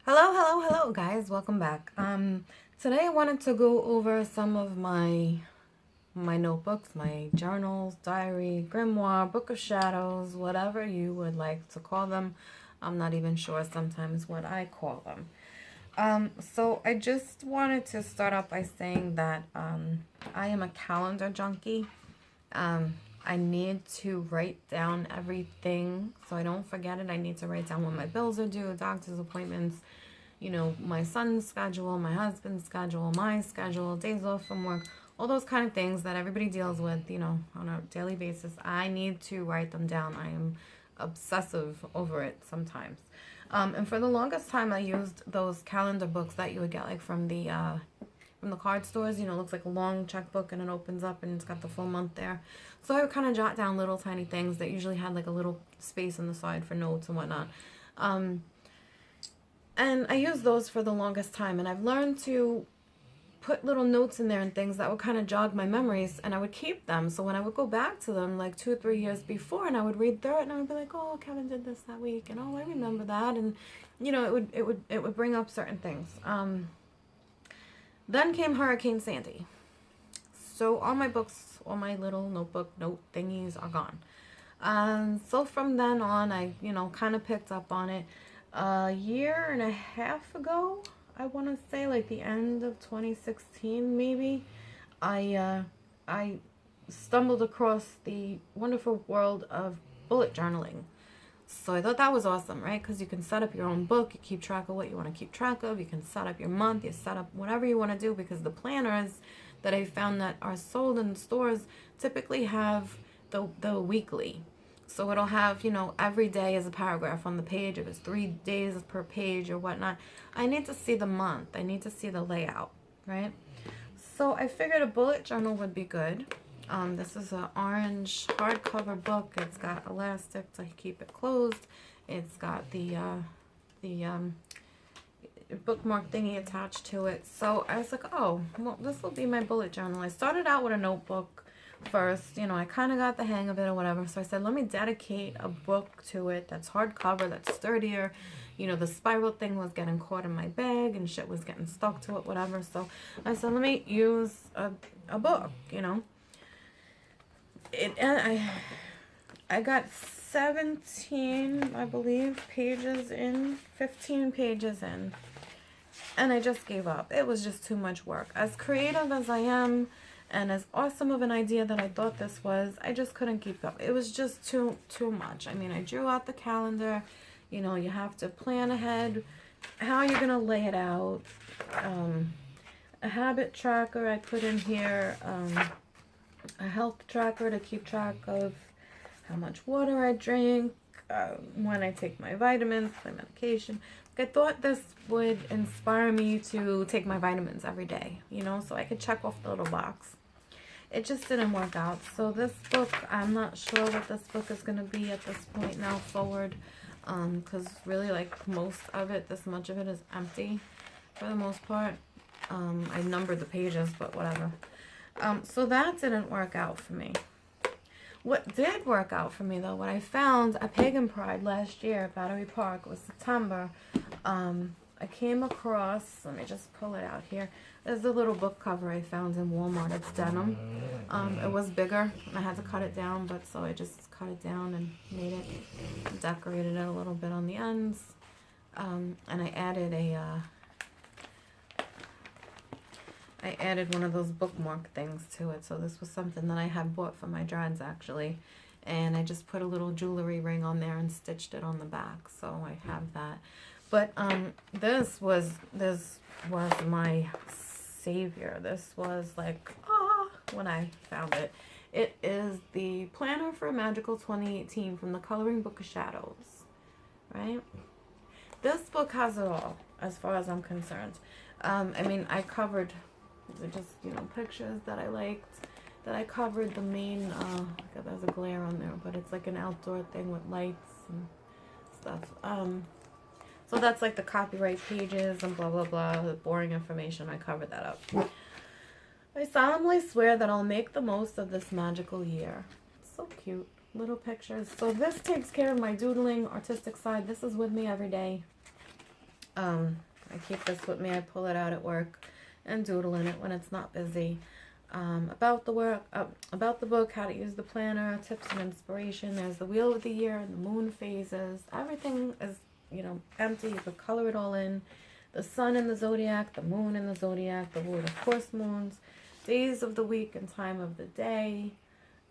Hello guys, welcome back. Today I wanted to go over some of my notebooks, my journals, diary, grimoire, book of shadows, whatever you would like to call them. I'm not even sure sometimes what I call them. So I just wanted to start off by saying that I am a calendar junkie. I need to write down everything so I don't forget it. I need to write down when my bills are due, doctor's appointments, my son's schedule, my husband's schedule, my schedule, days off from work, all those kind of things that everybody deals with, on a daily basis. I need to write them down. I am obsessive over it sometimes. And for the longest time, I used those calendar books that you would get like from the card stores. It looks like a long checkbook and it opens up and it's got the full month there. So I would kind of jot down little tiny things that usually had like a little space on the side for notes and whatnot. And I used those for the longest time, and I've learned to put little notes in there and things that would kind of jog my memories, and I would keep them. So when I would go back to them like 2 or 3 years before, and I would read through it, and I would be like, oh, Kevin did this that week, and oh, I remember that, and it would bring up certain things. Then came Hurricane Sandy. So all my books, all my little notebook note thingies are gone. So from then on, I kind of picked up on it. A year and a half ago, I want to say, like the end of 2016 maybe, I stumbled across the wonderful world of bullet journaling. So I thought that was awesome, right? Because you can set up your own book, you keep track of what you want to keep track of, you can set up your month, you set up whatever you want to do, because the planners that I found that are sold in stores typically have the weekly. So it'll have, every day is a paragraph on the page. If it's 3 days per page or whatnot. I need to see the month. I need to see the layout, right? So I figured a bullet journal would be good. This is an orange hardcover book. It's got elastic to keep it closed. It's got the bookmark thingy attached to it. So I was like, oh, well, this will be my bullet journal. I started out with a notebook first. I kind of got the hang of it or whatever. So I said, let me dedicate a book to it that's hardcover, that's sturdier. The spiral thing was getting caught in my bag and shit was getting stuck to it, whatever. So I said, let me use a book, I got 17, I believe, pages in, 15 pages in, and I just gave up. It was just too much work. As creative as I am, and as awesome of an idea that I thought this was, I just couldn't keep up. It was just too much. I mean, I drew out the calendar. You have to plan ahead how you're going to lay it out. A habit tracker I put in here. A health tracker to keep track of how much water I drink, when I take my vitamins, my medication. I thought this would inspire me to take my vitamins every day, so I could check off the little box. It just didn't work out. So this book, I'm not sure what this book is going to be at this point now forward, because really, like, most of it, this much of it is empty for the most part. I numbered the pages, but whatever. So that didn't work out for me. What did work out for me, though, what I found at Pagan Pride last year at Battery Park, was September. I came across, let me just pull it out here. There's a little book cover I found in Walmart. It's denim. It was bigger, and I had to cut it down, but so I just cut it down and made it, decorated it a little bit on the ends. And I added one of those bookmark things to it. So this was something that I had bought for my dreads, actually. And I just put a little jewelry ring on there and stitched it on the back. So I have that. But this was my savior. This was like, when I found it. It is the Planner for Magical 2018 from the Coloring Book of Shadows. Right? This book has it all, as far as I'm concerned. I mean, I covered just, pictures that I liked, that I covered the main, there's a glare on there, but it's like an outdoor thing with lights and stuff. So that's like the copyright pages and blah, blah, blah, the boring information. I covered that up. I solemnly swear that I'll make the most of this magical year. It's so cute. Little pictures. So this takes care of my doodling, artistic side. This is with me every day. I keep this with me. I pull it out at work and doodle in it when it's not busy. About the book, how to use the planner, tips and inspiration. There's the wheel of the year and the moon phases. Everything is, empty. You could color it all in. The sun in the zodiac, the moon in the zodiac, the word of course moons, days of the week and time of the day.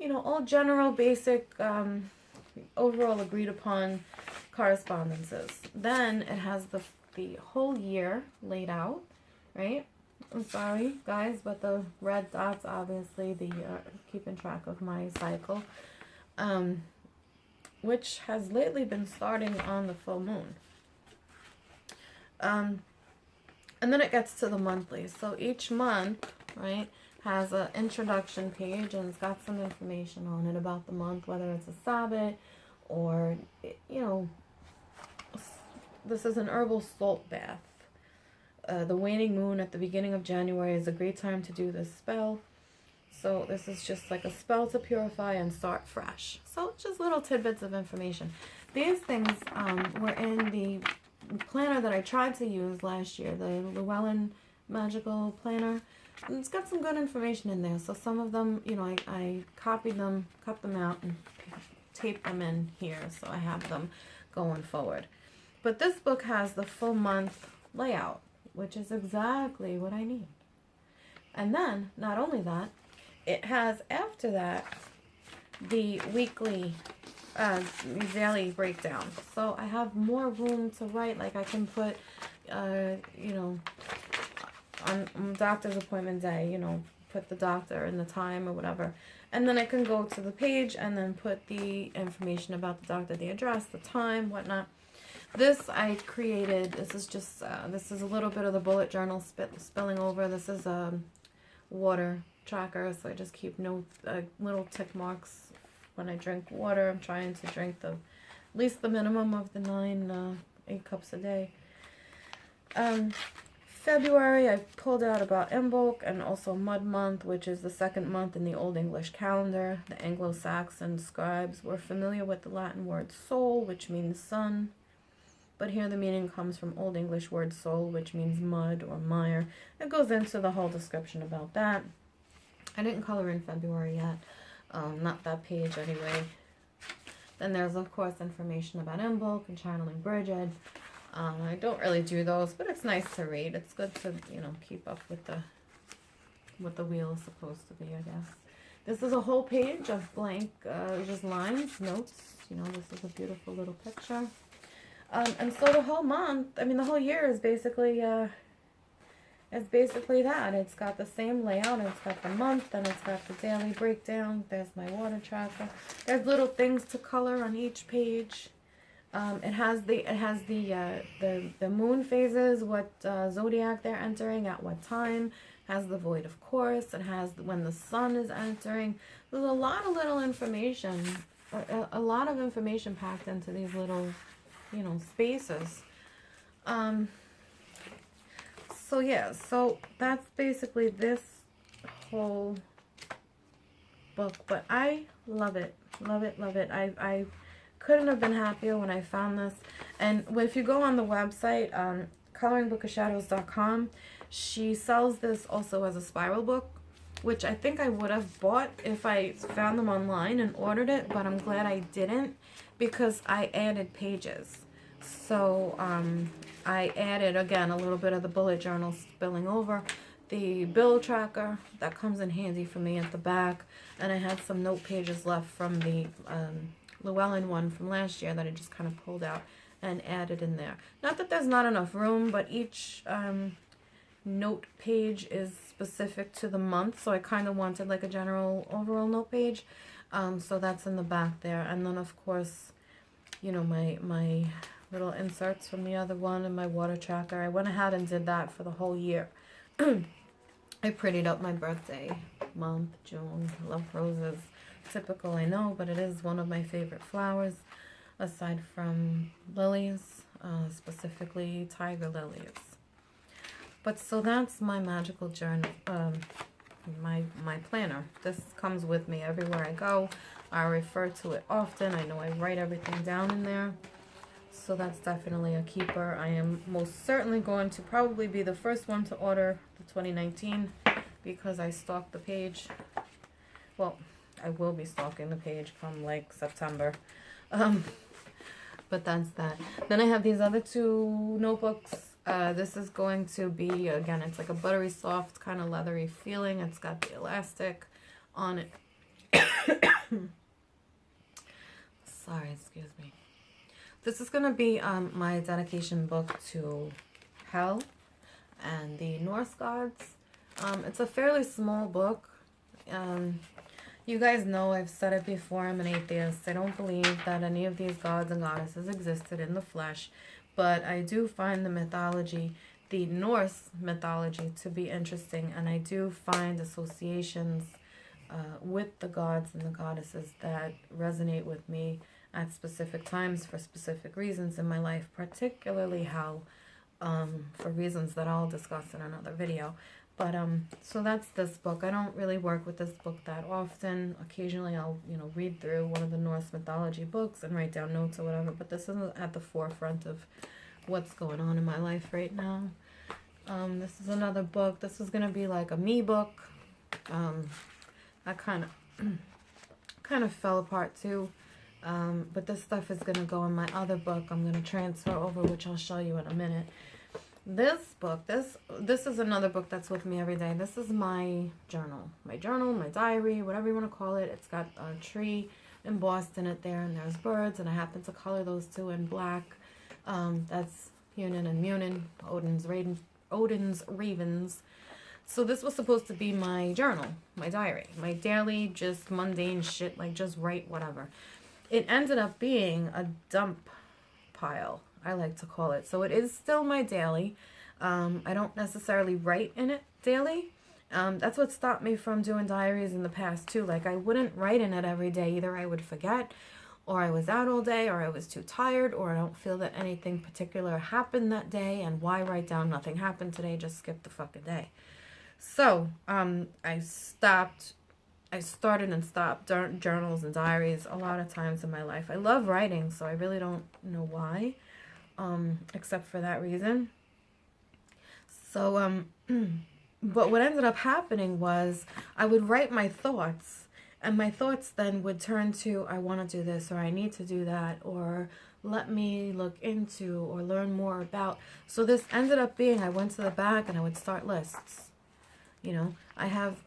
All general, basic, overall agreed upon correspondences. Then it has the whole year laid out, right? I'm sorry, guys, but the red dots, obviously, the keeping track of my cycle, which has lately been starting on the full moon. And then it gets to the monthly. So each month, right, has an introduction page, and it's got some information on it about the month, whether it's a Sabbath or, this is an herbal salt bath. The waning moon at the beginning of January is a great time to do this spell. So this is just like a spell to purify and start fresh. So just little tidbits of information. These things were in the planner that I tried to use last year, the Llewellyn Magical Planner. And it's got some good information in there. So some of them, I copied them, cut them out, and taped them in here. So I have them going forward. But this book has the full month layout, which is exactly what I need. And then, not only that, it has, after that, the weekly, daily breakdown. So I have more room to write. Like I can put, on doctor's appointment day, put the doctor and the time or whatever. And then I can go to the page and then put the information about the doctor, the address, the time, whatnot. This I created, this is just, this is a little bit of the bullet journal spilling over. This is a water tracker, so I just keep notes, little tick marks when I drink water. I'm trying to drink at least the minimum of the 8 cups a day. February, I pulled out about Imbolc and also Mud Month, which is the second month in the Old English calendar. The Anglo-Saxon scribes were familiar with the Latin word sol, which means sun. But here the meaning comes from Old English word sol, which means mud or mire. It goes into the whole description about that. I didn't color in February yet. Not that page anyway. Then there's, of course, information about Imbolc and channeling Bridget. I don't really do those, but it's nice to read. It's good to, keep up with what the wheel is supposed to be, I guess. This is a whole page of blank, just lines, notes. This is a beautiful little picture. And so the whole month, the whole year is basically that. It's got the same layout. It's got the month, and it's got the daily breakdown. There's my water tracker. There's little things to color on each page. It has the moon phases, what zodiac they're entering at what time. Has the void of course. It has when the sun is entering. There's a lot of little information, a lot of information packed into these little spaces. So yeah, so that's basically this whole book, but I love it. I couldn't have been happier when I found this. And if you go on the website, coloringbookofshadows.com, she sells this also as a spiral book, which I think I would have bought if I found them online and ordered it, but I'm glad I didn't because I added pages. So I added, again, a little bit of the bullet journal spilling over, the bill tracker that comes in handy for me at the back, and I had some note pages left from the Llewellyn one from last year that I just kind of pulled out and added in there. Not that there's not enough room, but each note page is specific to the month, so I kind of wanted like a general overall note page. So that's in the back there, and then of course, my little inserts from the other one and my water tracker. I went ahead and did that for the whole year. I prettied up my birthday month, June. I love roses. Typical, I know, but it is one of my favorite flowers, aside from lilies, specifically tiger lilies. But so that's my magical journal, my planner. This comes with me everywhere I go. I refer to it often. I know I write everything down in there. So that's definitely a keeper. I am most certainly going to probably be the first one to order the 2019 because I stalked the page. Well, I will be stalking the page come like September. But that's that. Then I have these other two notebooks. This is going to be, again, it's like a buttery soft kind of leathery feeling. It's got the elastic on it. Sorry, excuse me. This is going to be my dedication book to Hell and the Norse gods. It's a fairly small book. You guys know I've said it before, I'm an atheist. I don't believe that any of these gods and goddesses existed in the flesh, but I do find the mythology, the Norse mythology, to be interesting, and I do find associations with the gods and the goddesses that resonate with me at specific times for specific reasons in my life, particularly Hell, for reasons that I'll discuss in another video. But so that's this book. I don't really work with this book that often. Occasionally I'll, read through one of the Norse mythology books and write down notes or whatever, but this isn't at the forefront of what's going on in my life right now. This is another book. This is going to be like a me book. I kind of fell apart too. But this stuff is going to go in my other book. I'm going to transfer over, which I'll show you in a minute. This book, this is another book that's with me every day. This is my journal, my diary, whatever you want to call it. It's got a tree embossed in it there, and there's birds, and I happen to color those two in black. That's Hunin and Munin, Odin's ravens. So this was supposed to be my journal, my diary, my daily, just mundane shit, like just write whatever. It ended up being a dump pile, I like to call it. So it is still my daily. I don't necessarily write in it daily. That's what stopped me from doing diaries in the past too. Like I wouldn't write in it every day. Either I would forget, or I was out all day, or I was too tired, or I don't feel that anything particular happened that day. And why write down nothing happened today? Just skip the fucking day. So I started and stopped journals and diaries a lot of times in my life. I love writing, so I really don't know why, except for that reason. So, but what ended up happening was I would write my thoughts, and my thoughts then would turn to, I want to do this, or I need to do that, or let me look into or learn more about. So this ended up being, I went to the back and I would start lists. I have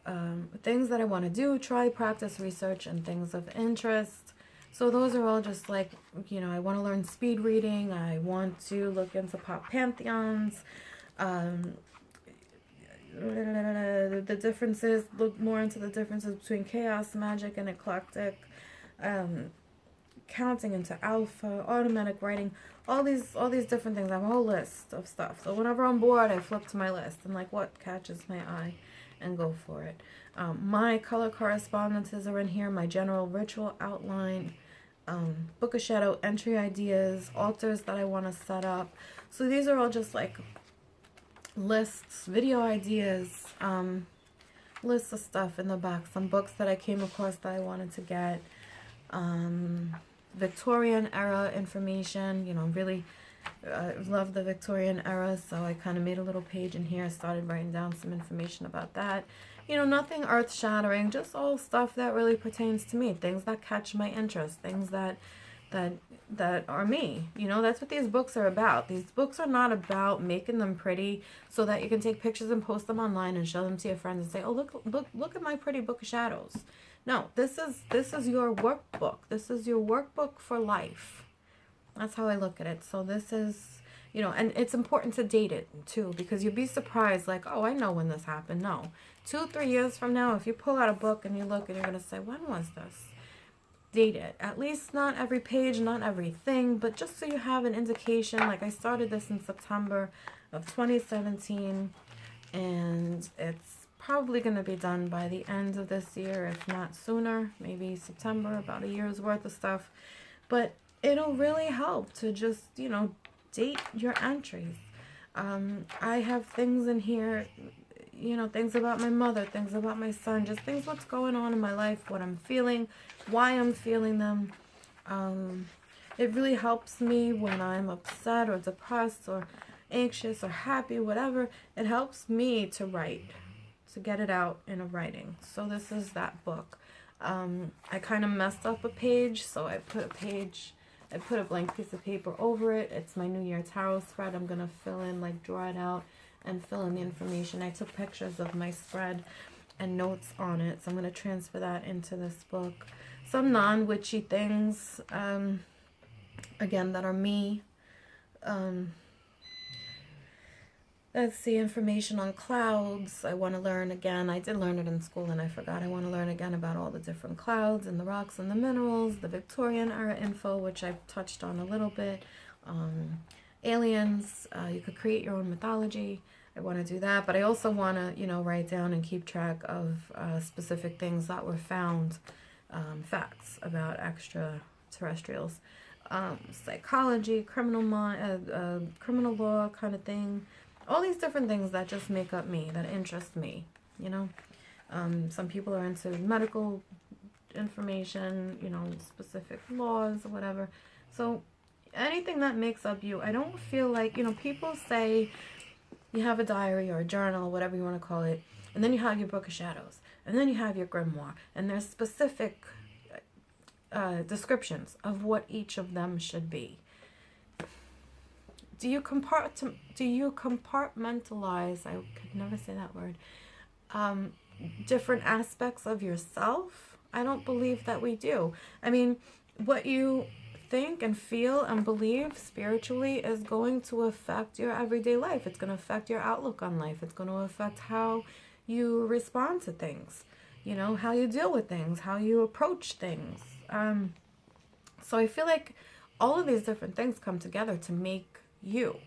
things that I want to do, try, practice, research, and things of interest. So those are all just like, I want to learn speed reading. I want to look into pop pantheons. The differences, look more into the differences between chaos, magic, and eclectic. Counting into alpha, automatic writing, all these different things. I have a whole list of stuff. So whenever I'm bored, I flip to my list and like what catches my eye and go for it. My color correspondences are in here, my general ritual outline, Book of Shadow entry ideas, altars that I want to set up. So these are all just like lists, video ideas, lists of stuff in the back. Some books that I came across that I wanted to get. Victorian era information, really love the Victorian era, so I kind of made a little page in here, started writing down some information about that. Nothing earth-shattering, just all stuff that really pertains to me, things that catch my interest, things that are me. That's what these books are about. These books are not about making them pretty so that you can take pictures and post them online and show them to your friends and say, oh, look at my pretty Book of Shadows. No, this is your workbook. This is your workbook for life. That's how I look at it. So this is, and it's important to date it too, because you'd be surprised, like, oh, I know when this happened. No, 2-3 years from now, if you pull out a book and you look and you're going to say, when was this? Date it. At least not every page, not everything, but just so you have an indication. Like I started this in September of 2017, and it's probably going to be done by the end of this year, if not sooner, maybe September, about a year's worth of stuff. But it'll really help to just, date your entries. I have things in here, things about my mother, things about my son, just things what's going on in my life, what I'm feeling, why I'm feeling them. It really helps me when I'm upset or depressed or anxious or happy, whatever. It helps me to write, to get it out in a writing. So this is that book. I kind of messed up a page, so I put a blank piece of paper over it. It's my New Year Tarot spread. I'm going to fill in, like draw it out and fill in the information. I took pictures of my spread and notes on it, so I'm going to transfer that into this book. Some non-witchy things, again, that are me. Let's see, information on clouds. I want to learn again. I did learn it in school and I forgot. I want to learn again about all the different clouds and the rocks and the minerals, the Victorian era info, which I've touched on a little bit. Aliens, you could create your own mythology. I want to do that, but I also want to, write down and keep track of specific things that were found, facts about extraterrestrials, psychology, criminal law kind of thing. All these different things that just make up me, that interest me, Some people are into medical information, specific laws or whatever. So anything that makes up you, I don't feel like, people say you have a diary or a journal, whatever you want to call it, and then you have your book of shadows, and then you have your grimoire, and there's specific descriptions of what each of them should be. Do you compartmentalize, I could never say that word, different aspects of yourself? I don't believe that we do. I mean, what you think and feel and believe spiritually is going to affect your everyday life. It's going to affect your outlook on life. It's going to affect how you respond to things, how you deal with things, how you approach things. So I feel like all of these different things come together to make you.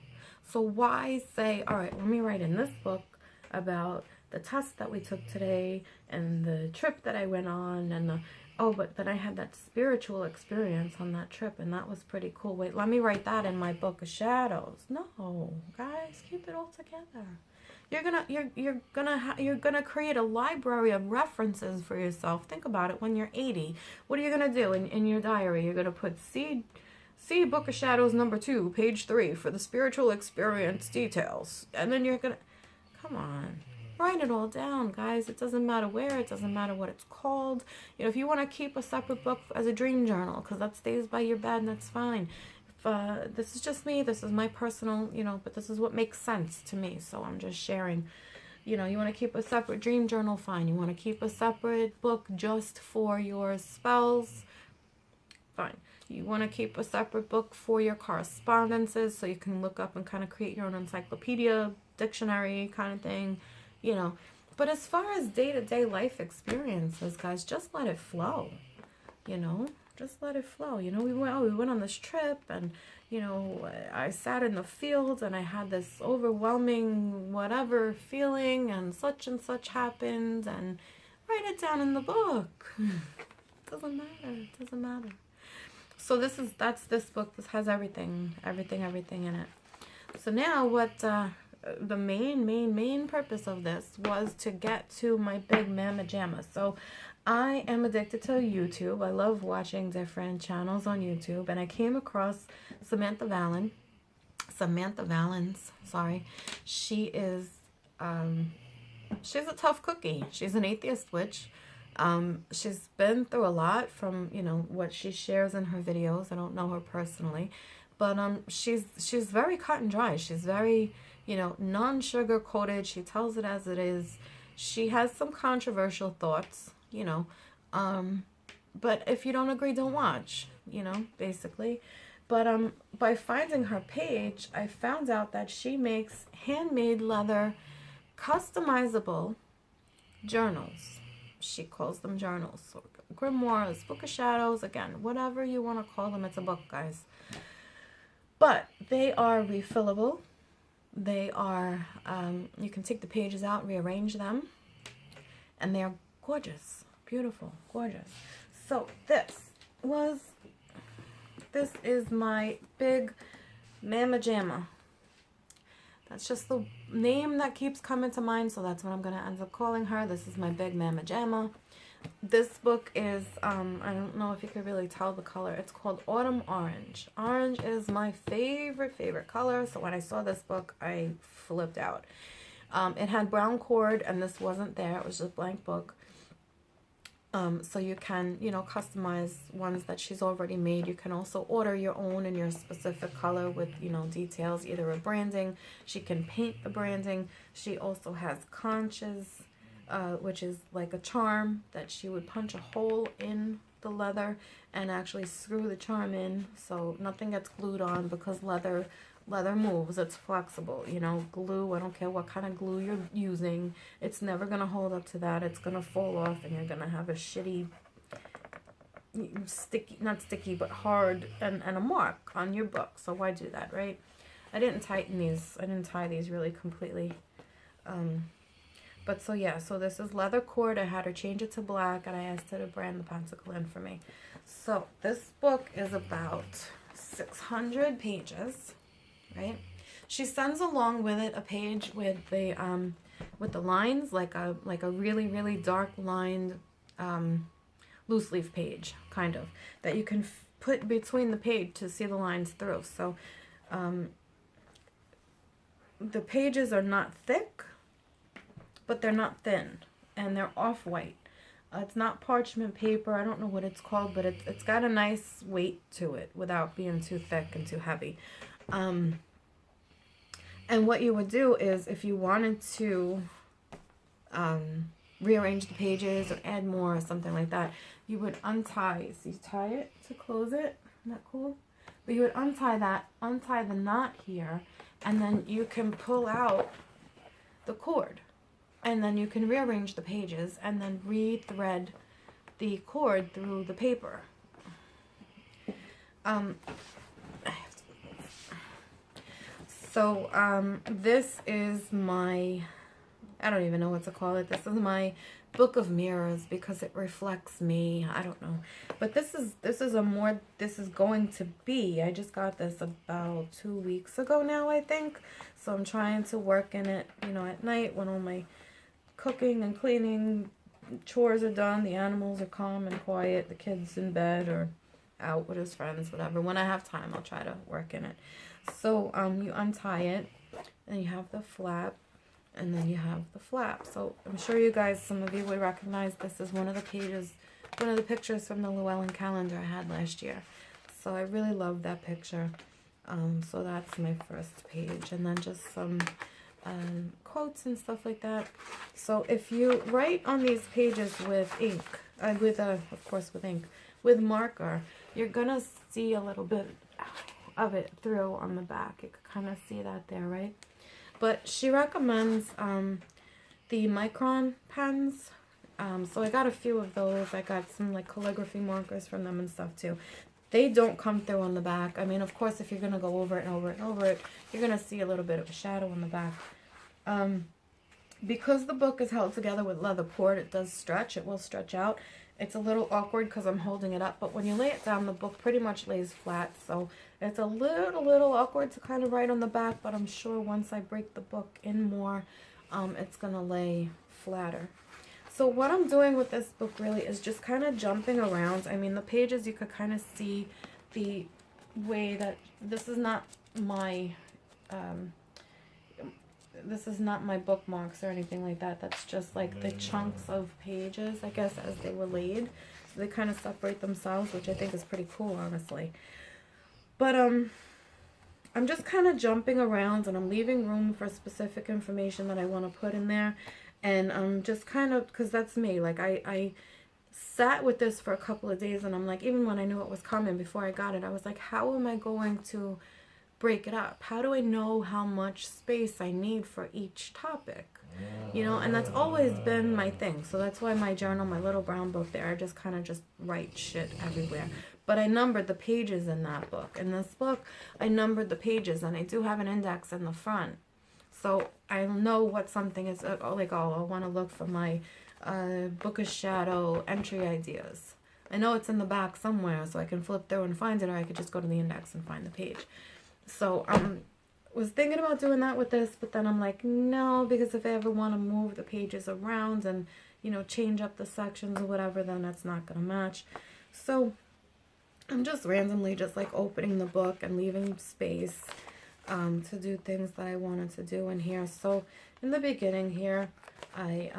So why say, all right, let me write in this book about the test that we took today and the trip that I went on and but then I had that spiritual experience on that trip and that was pretty cool. Wait, let me write that in my book of shadows. No, guys, keep it all together. You're gonna create a library of references for yourself. Think about it. When you're 80, what are you gonna do in your diary? You're gonna put see Book of Shadows number 2, page 3 for the spiritual experience details. And then you're gonna, come on, write it all down, guys. It doesn't matter where, it doesn't matter what it's called. If you want to keep a separate book as a dream journal, because that stays by your bed, and that's fine. If this is just me, this is my personal, but this is what makes sense to me, so I'm just sharing. You want to keep a separate dream journal, fine. You want to keep a separate book just for your spells, fine. You want to keep a separate book for your correspondences so you can look up and kind of create your own encyclopedia, dictionary kind of thing, But as far as day-to-day life experiences, guys, just let it flow, Just let it flow. We went on this trip and, I sat in the field and I had this overwhelming whatever feeling and such happened, and write it down in the book. Doesn't matter. So that's this book. This has everything in it. So now what the main purpose of this was to get to my big mama jamma. So I am addicted to YouTube. I love watching different channels on YouTube, and I came across Samantha Valens, sorry. She is she's a tough cookie. She's an atheist witch. She's been through a lot from, what she shares in her videos. I don't know her personally, but she's very cut and dry. She's very, non-sugar coated. She tells it as it is. She has some controversial thoughts, but if you don't agree, don't watch, basically. But by finding her page, I found out that she makes handmade leather customizable journals. She calls them journals, so grimoires, book of shadows, again, whatever you want to call them. It's a book, guys. But they are refillable. They are, you can take the pages out, rearrange them, and they're gorgeous, beautiful, gorgeous. So this is my big mama jamma. That's just the name that keeps coming to mind, so that's what I'm going to end up calling her. This is my big mama jamma. This book is, I don't know if you can really tell the color. It's called Autumn Orange. Orange is my favorite color. So when I saw this book, I flipped out. It had brown cord, and this wasn't there. It was just a blank book. So you can, you know, customize ones that she's already made. You can also order your own in your specific color with, you know, details, either a branding. She can paint the branding. She also has conches, which is like a charm that she would punch a hole in the leather and actually screw the charm in, so nothing gets glued on, because leather moves. It's flexible, you know. Glue, I don't care what kind of glue you're using, it's never gonna hold up to that. It's gonna fall off, and you're gonna have a shitty, sticky, not sticky, but hard, and a mark on your book. So why do that, right? I didn't tighten these. I didn't tie these really completely. But so yeah, so this is leather cord. I had her change it to black, and I asked her to brand the pentacle in for me. So this book is about 600 pages, right? She sends along with it a page with the lines, like a really dark lined loose leaf page, kind of, that you can put between the page to see the lines through. So the pages are not thick, but they're not thin, and they're off-white. It's not parchment paper. I don't know what it's called, but it's got a nice weight to it without being too thick and too heavy. And what you would do is, if you wanted to rearrange the pages or add more or something like that, you would untie. So you tie it to close it. Isn't that cool? But you would untie that, untie the knot here, and then you can pull out the cord. And then you can rearrange the pages and then re-thread the cord through the paper. This is my, I don't even know what to call it. This is my book of mirrors, because it reflects me. I don't know. But this is going to be, I just got this about 2 weeks ago now, I think. So I'm trying to work in it, you know, at night when all my cooking and cleaning chores are done, the animals are calm and quiet, the kid's in bed or out with his friends, whatever. When I have time, I'll try to work in it. So you untie it, and you have the flap, and then you have the flap. So I'm sure you guys, some of you would recognize this is one of the pages, one of the pictures from the Llewellyn calendar I had last year. So I really love that picture. So that's my first page, and then just some quotes and stuff like that. So if you write on these pages with ink, of course with ink, with marker, you're gonna see a little bit of it through on the back. You can kind of see that there, right? But she recommends the micron pens. So I got a few of those. I got some like calligraphy markers from them and stuff too. They don't come through on the back. I mean, of course, if you're going to go over it and over it and over it, you're going to see a little bit of a shadow on the back. Because the book is held together with leather cord, it does stretch. It will stretch out. It's a little awkward because I'm holding it up. But when you lay it down, the book pretty much lays flat. So it's a little awkward to kind of write on the back. But I'm sure once I break the book in more, it's going to lay flatter. So what I'm doing with this book really is just kind of jumping around. I mean, the pages, you could kind of see the way that this is not my bookmarks or anything like that. That's just like the chunks of pages, I guess, as they were laid. So they kind of separate themselves, which I think is pretty cool, honestly. But I'm just kind of jumping around, and I'm leaving room for specific information that I want to put in there. And I'm just kind of, because that's me, like I sat with this for a couple of days, and I'm like, even when I knew it was coming before I got it, I was like, how am I going to break it up? How do I know how much space I need for each topic? You know, and that's always been my thing. So that's why my journal, my little brown book there, I just kind of just write shit everywhere. But I numbered the pages in that book. In this book, I numbered the pages, and I do have an index in the front. So I know what something is, like, oh, I want to look for my Bookish Shadow entry ideas. I know it's in the back somewhere, so I can flip through and find it, or I could just go to the index and find the page. So was thinking about doing that with this, but then I'm like, no, because if I ever want to move the pages around and, you know, change up the sections or whatever, then that's not going to match. So I'm just randomly just like opening the book and leaving space to do things that I wanted to do in here. So in the beginning here, I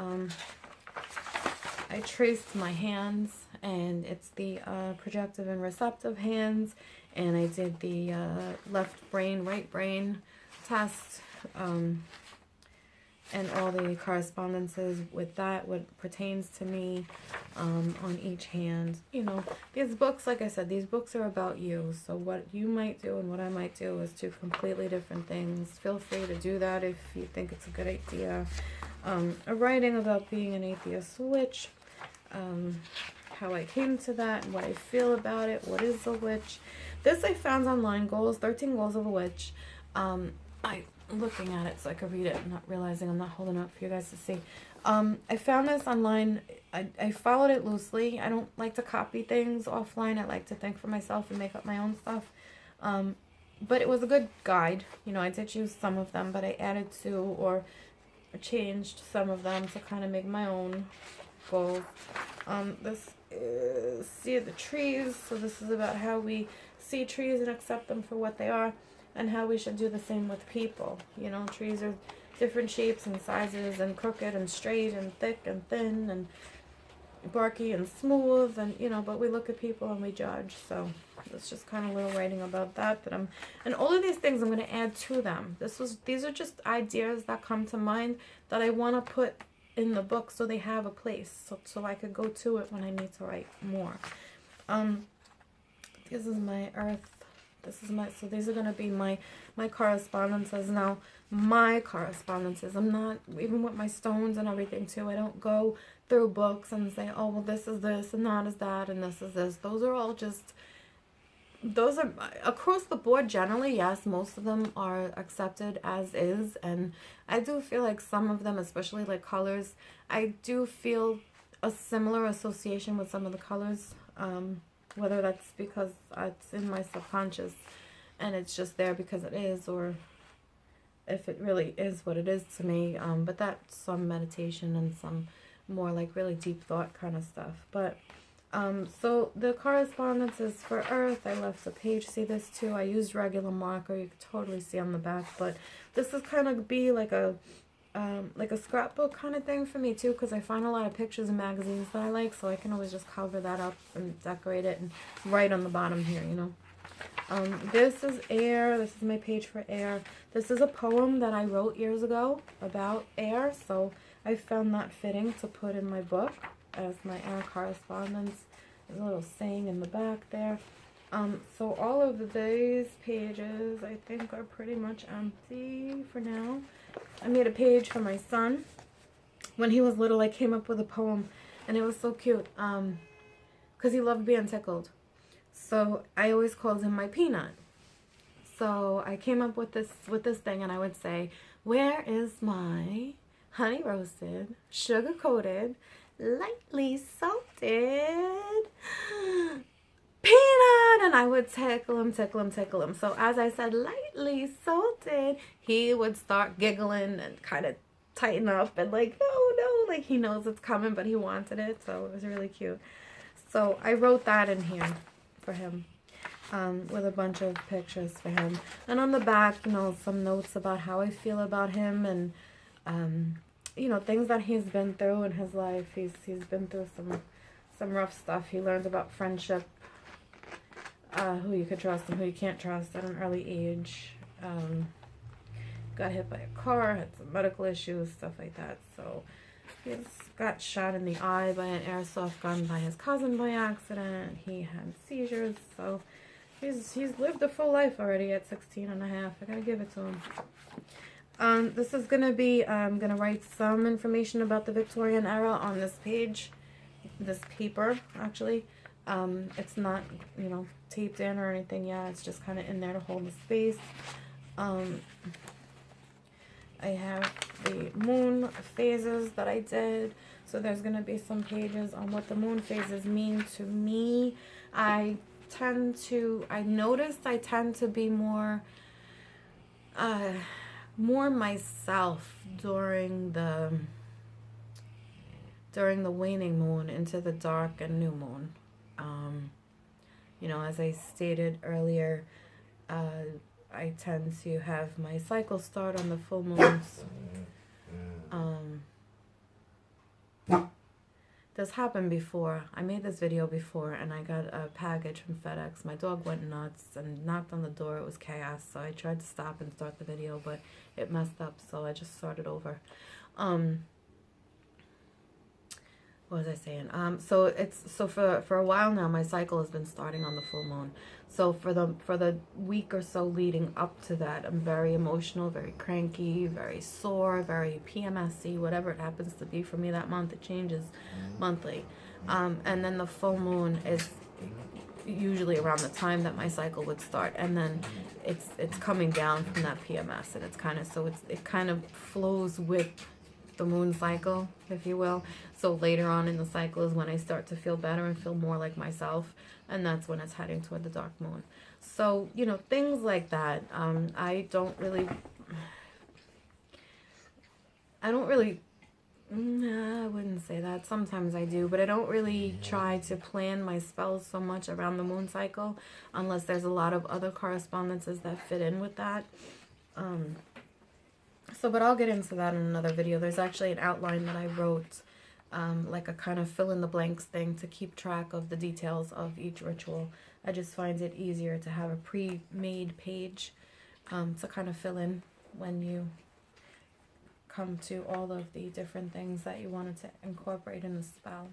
traced my hands, and it's the projective and receptive hands, and I did the left brain, right brain test, and all the correspondences with that, what pertains to me on each hand. You know, these books, like I said, these books are about you. So what you might do and what I might do is two completely different things. Feel free to do that if you think it's a good idea. A writing about being an atheist witch, how I came to that, what I feel about it, what is a witch. This I found online, 13 Goals of a Witch. I'm looking at it so I could read it, not realizing I'm not holding it up for you guys to see. I found this online. I followed it loosely. I don't like to copy things offline. I like to think for myself and make up my own stuff. But it was a good guide. You know, I did use some of them, but I added to or changed some of them to kind of make my own goals. This is See the Trees. So this is about how we see trees and accept them for what they are, and how we should do the same with people. You know, trees are different shapes and sizes, and crooked and straight and thick and thin and barky and smooth, and you know, but we look at people and we judge. So it's just kind of a little writing about that and all of these things I'm going to add to them. These are just ideas that come to mind that I want to put in the book so they have a place, so I could go to it when I need to write more. This is my earth. So these are going to be my correspondences. Now, my correspondences, I'm not, even with my stones and everything too, I don't go through books and say, oh, well, this is this, and that is that, and this is this. Those are all just, those are, across the board, generally, yes, most of them are accepted as is, and I do feel like some of them, especially like colors, I do feel a similar association with some of the colors, whether that's because it's in my subconscious and it's just there because it is, or if it really is what it is to me. But that's some meditation and some more like really deep thought kind of stuff. But so the correspondence is for Earth. I left a page. See this too? I used regular marker. You can totally see on the back. But this is kind of be like a scrapbook kind of thing for me too, because I find a lot of pictures and magazines that I like, so I can always just cover that up and decorate it and write on the bottom here, you know. This is air. This is my page for air. This is a poem that I wrote years ago about air, so I found that fitting to put in my book as my air correspondence. There's a little saying in the back there. So all of these pages I think are pretty much empty for now. I made a page for my son. When he was little, I came up with a poem, and it was so cute, because he loved being tickled. So I always called him my peanut. So I came up with this thing, and I would say, where is my honey roasted, sugar coated, lightly salted peanut? And I would tickle him, tickle him, tickle him. So as I said, lightly salted, he would start giggling and kind of tighten up and like, no, like he knows it's coming, but he wanted it. So it was really cute. So I wrote that in here for him, with a bunch of pictures for him. And on the back, you know, some notes about how I feel about him, and you know, things that he's been through in his life. He's been through some rough stuff. He learned about friendship, who you could trust and who you can't trust at an early age. Got hit by a car, had some medical issues, stuff like that. So he got shot in the eye by an airsoft gun by his cousin by accident. He had seizures. So he's lived a full life already at 16 and a half. I gotta give it to him. This is gonna be, I'm gonna write some information about the Victorian era on this page, this paper actually. It's not, you know, taped in or anything yet. It's just kind of in there to hold the space. I have the moon phases that I did. So there's going to be some pages on what the moon phases mean to me. I noticed I tend to be more myself during the during the waning moon into the dark and new moon. You know, as I stated earlier, I tend to have my cycle start on the full moons. This happened before. I made this video before and I got a package from FedEx. My dog went nuts and knocked on the door. It was chaos. So I tried to stop and start the video, but it messed up. So I just started over. What was I saying? So for a while now, my cycle has been starting on the full moon. So for the week or so leading up to that, I'm very emotional, very cranky, very sore, very PMSy, whatever it happens to be for me that month. It changes monthly. And then the full moon is usually around the time that my cycle would start, and then it's coming down from that PMS, and it's kind of it kind of flows with the moon cycle, if you will. So later on in the cycle is when I start to feel better and feel more like myself, and that's when it's heading toward the dark moon. So, you know, things like that. I don't really, I wouldn't say that. Sometimes I do, but I don't really try to plan my spells so much around the moon cycle unless there's a lot of other correspondences that fit in with that. But I'll get into that in another video. There's actually an outline that I wrote, like a kind of fill in the blanks thing to keep track of the details of each ritual. I just find it easier to have a pre-made page to kind of fill in when you come to all of the different things that you wanted to incorporate in the spell.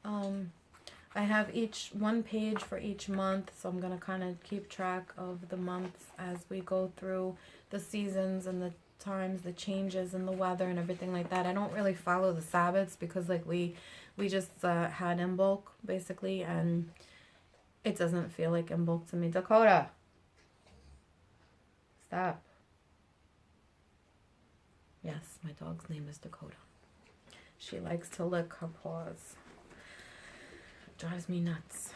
I have one page for each month, so I'm going to kind of keep track of the months as we go through the seasons and the times, the changes in the weather and everything like that. I don't really follow the Sabbats because like we just had Imbolc basically, and it doesn't feel like Imbolc to me. Dakota, stop. Yes, my dog's name is Dakota. She likes to lick her paws. Drives me nuts.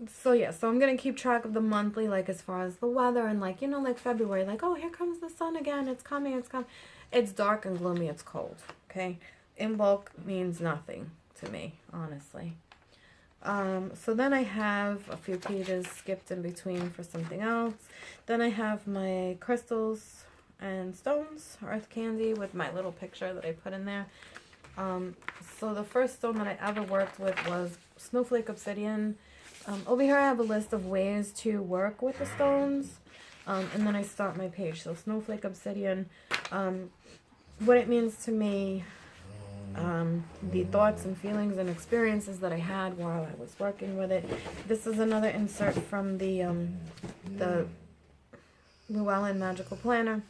So yeah, so I'm gonna keep track of the monthly, like as far as the weather, and like, you know, like February, like, oh, here comes the sun again, it's coming. It's dark and gloomy, it's cold, okay? Imbolc means nothing to me, honestly. So then I have a few pages skipped in between for something else. Then I have my crystals and stones, earth candy, with my little picture that I put in there. So the first stone that I ever worked with was snowflake obsidian. Over here I have a list of ways to work with the stones, and then I start my page. So snowflake obsidian, what it means to me, the thoughts and feelings and experiences that I had while I was working with it. This is another insert from the Llewellyn Magical Planner.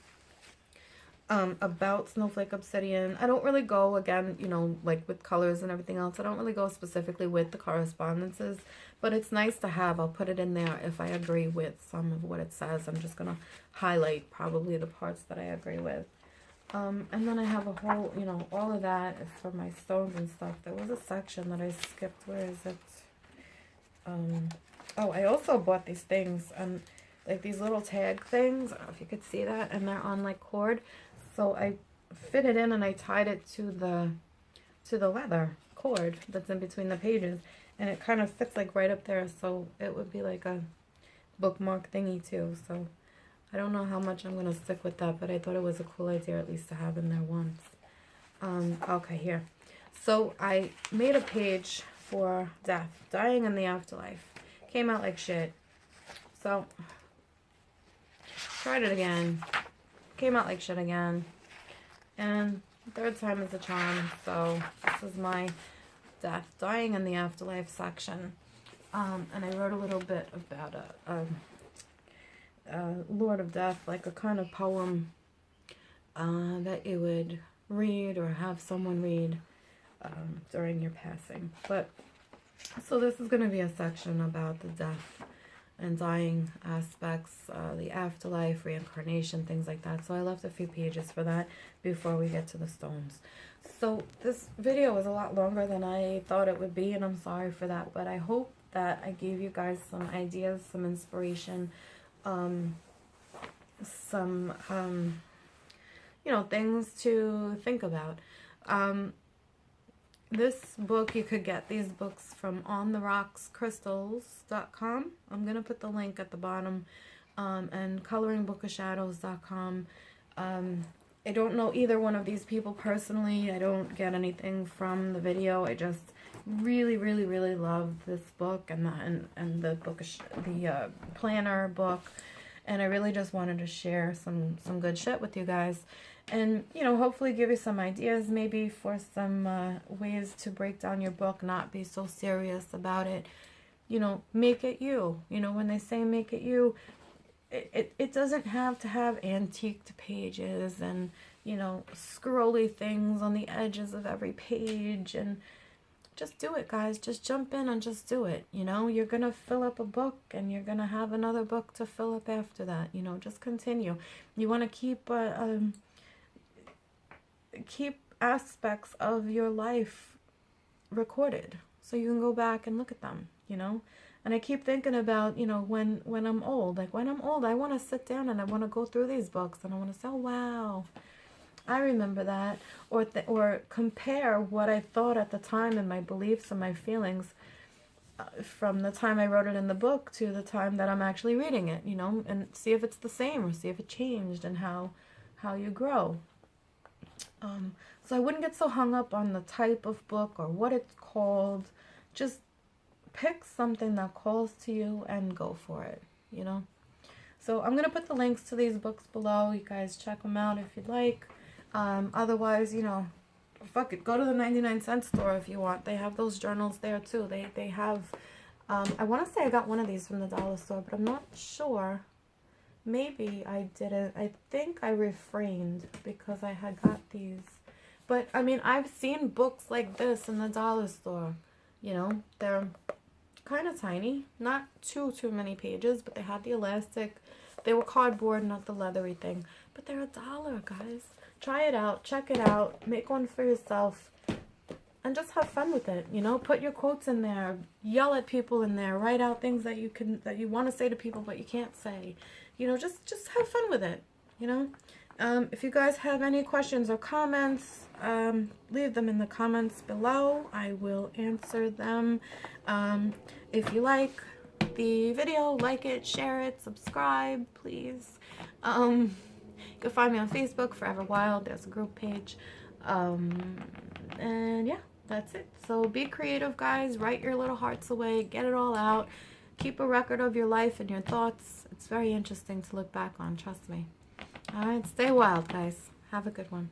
About snowflake obsidian. I don't really go, again, you know, like with colors and everything else, I don't really go specifically with the correspondences, but it's nice to have. I'll put it in there if I agree with some of what it says. I'm just gonna highlight probably the parts that I agree with. And then I have a whole, you know, all of that is for my stones and stuff. There was a section that I skipped. Where is it? Oh, I also bought these things, and like these little tag things. I don't know if you could see that, and they're on like cord. So I fit it in and I tied it to the leather cord that's in between the pages, and it kind of fits like right up there, so it would be like a bookmark thingy too. So I don't know how much I'm going to stick with that, but I thought it was a cool idea at least to have in there once. Okay, here. So I made a page for death, dying in the afterlife. Came out like shit. So tried it again. Came out like shit again. And third time is a charm. So this is my death, dying in the afterlife section. And I wrote a little bit about a Lord of Death, like a kind of poem that you would read or have someone read during your passing. But so this is going to be a section about the death and dying aspects, the afterlife, reincarnation, things like that. So I left a few pages for that before we get to the stones. So this video was a lot longer than I thought it would be, and I'm sorry for that, but I hope that I gave you guys some ideas, some inspiration, some you know, things to think about. This book, you could get these books from ontherockscrystals.com. I'm going to put the link at the bottom, and coloringbookofshadows.com. I don't know either one of these people personally. I don't get anything from the video. I just really, really, really love this book and the book, the planner book, and I really just wanted to share some good shit with you guys. And, you know, hopefully give you some ideas maybe for some ways to break down your book, not be so serious about it. You know, make it you. You know, when they say make it you, it doesn't have to have antiqued pages and, you know, scrolly things on the edges of every page. And just do it, guys. Just jump in and just do it. You know, you're going to fill up a book and you're going to have another book to fill up after that. You know, just continue. You want to keep aspects of your life recorded so you can go back and look at them, you know. And I keep thinking about, you know, when I'm old, like when I'm old, I want to sit down and I want to go through these books and I want to say, oh, wow, I remember that, or compare what I thought at the time and my beliefs and my feelings from the time I wrote it in the book to the time that I'm actually reading it, you know, and see if it's the same or see if it changed and how you grow. So I wouldn't get so hung up on the type of book or what it's called. Just pick something that calls to you and go for it, you know. So I'm going to put the links to these books below. You guys check them out if you'd like. Otherwise, you know, fuck it. Go to the 99-cent store if you want. They have those journals there too. They have, I want to say I got one of these from the dollar store, but I'm not sure. Maybe I didn't. I think I refrained because I had got these. But, I mean, I've seen books like this in the dollar store. You know, they're kind of tiny. Not too many pages, but they had the elastic. They were cardboard, not the leathery thing. But they're $1, guys. Try it out. Check it out. Make one for yourself. And just have fun with it, you know. Put your quotes in there. Yell at people in there. Write out things that you want to say to people, but you can't say. You know, just have fun with it, you know. If you guys have any questions or comments, leave them in the comments below. I will answer them. If you like the video, like it, share it, subscribe, please. You can find me on Facebook, Forever Wild. There's a group page. And yeah, that's it. So be creative, guys. Write your little hearts away. Get it all out. Keep a record of your life and your thoughts. It's very interesting to look back on, trust me. All right, stay wild, guys. Have a good one.